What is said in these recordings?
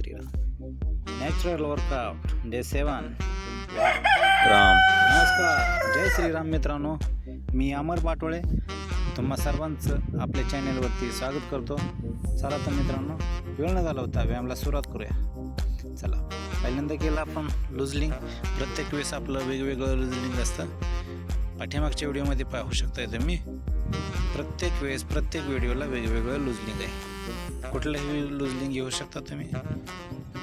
Shriram. Natural workout day 7. Ram. नमस्कार, जय श्रीराम मित्रांनो. मी अमर पाटोळे तुम्हा सर्वांचं आपल्या चॅनलवरती स्वागत करतो. चला तर मित्रांनो, वेळ न झाला होता, व्यायामाला सुरुवात करूया. चला, पहिल्यांदा केलं आपण लुजलिंग. प्रत्येक वेळेस आपलं वेगवेगळं लुजलिंग असतं. पाठीमागच्या व्हिडिओमध्ये पाहू शकताय तुम्ही. प्रत्येक वेळेस प्रत्येक व्हिडिओला वेगवेगळं लुजलिंग आहे. कुठलंही लुजलिंग घेऊ शकता तुम्ही.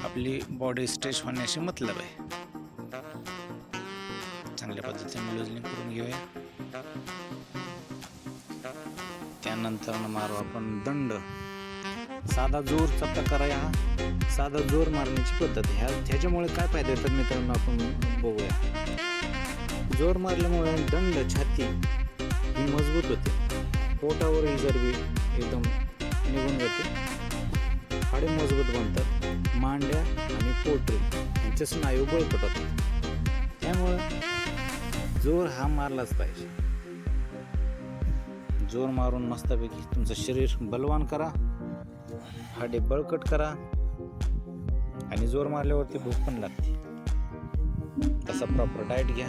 आपली बॉडी स्ट्रेच होण्याशी मतलब आहे. चांगल्या पद्धतीने लुजलिंग करून घेऊया. त्यानंतर मारू आपण दंड. साधा जोरचा प्रकार आहे हा. साधा जोर मारण्याची पद्धत. ह्याच्यामुळे काय फायदे येतात मित्रांनो, आपण बघूया. जोर मारल्यामुळे दंड छाती ही मजबूत होते. पोटावर ही चरबी एकदम निघून जाते. हाडे मजबूत बनतात. मांड्या आणि पोटरी यांचे स्नायू बळकट होतात. त्यामुळे जोर हा मारलाच पाहिजे. जोर मारून मस्तपैकी तुमचं शरीर बलवान करा, हाडे बळकट करा आणि जोर मारल्यावरती भूक पण लागते. तसा प्रॉपर डाएट घ्या.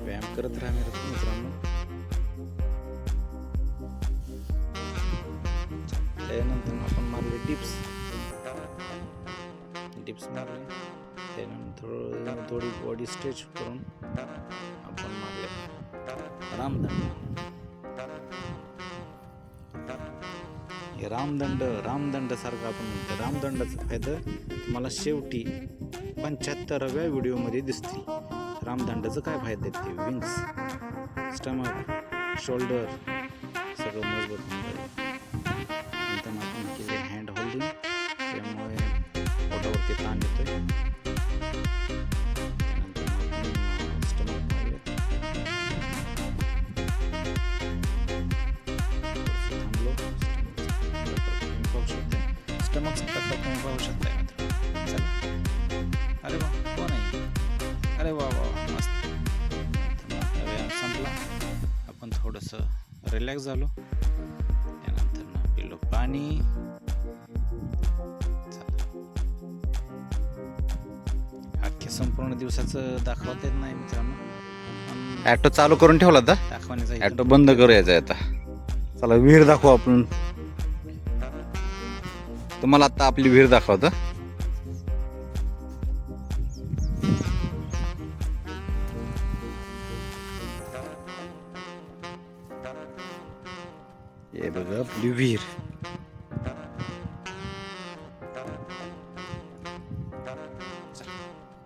व्यायाम करत राहा मित्रांनो. त्यानंतर आपण मारले डिप्स मारले. त्यानंतर थोडी बॉडी स्ट्रेच करून आपण मारले रामदंड. हे रामदंड सारखं आपण म्हणतो. रामदंडाचा फायदा तुम्हाला शेवटी 75व्या व्हिडिओमध्ये दिसतील. रामदंडाचं काय फायदा आहेत ते. विंग्स, स्टमक, शोल्डर सगळं मजबूत होऊन जाईल. नंतर आपण केले हँड होल्डिंग. त्यामुळे पोटावरती ताण येतोय. त्यानंतर आपण स्टमक मारले. थांबलो. स्टमकचा प्रकार तुम्ही पाहू शकता मित्र. चला. अरे वा, कोण आहे? अरे वा वा, मस्त. व्यायाम संपला. आपण थोडंसं रिलॅक्स झालो. त्यानंतर पिलो पाणी. अख्ख्या संपूर्ण दिवसाचं दाखवता येत नाही मित्रांनो. ॲटो चालू करून ठेवला होता. दाखवण्याचा ॲटो बंद करायचा आहे आता. चला विहीर दाखवू आपण. तुम्हाला आता आपली विहीर दाखवतो. हे बघा आपली विहीर.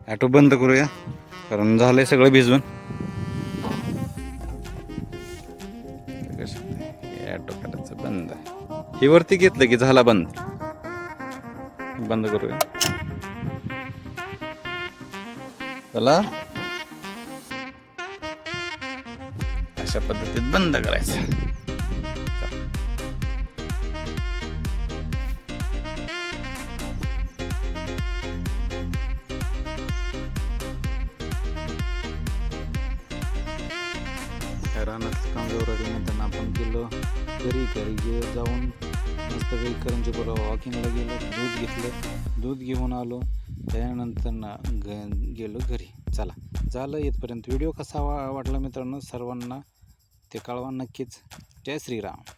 ॲटो बंद करूया कारण झालंय सगळं भिजवून. ॲटो करायचं बंद. हे वरती घेतलं की झाला बंद. बंद करूया. चला अशा पद्धतीत बंद करायचं. रानात काम नंतर आपण गेलो घरी जाऊन मस्तपैकी करंजी बोला वॉकिंगला गेलो. दूध घेऊन आलो. त्यानंतर गेलो घरी. चला, झालं इथपर्यंत. व्हिडिओ कसा वाटला मित्रांनो सर्वांना ते कळवा नक्कीच. जय श्रीराम.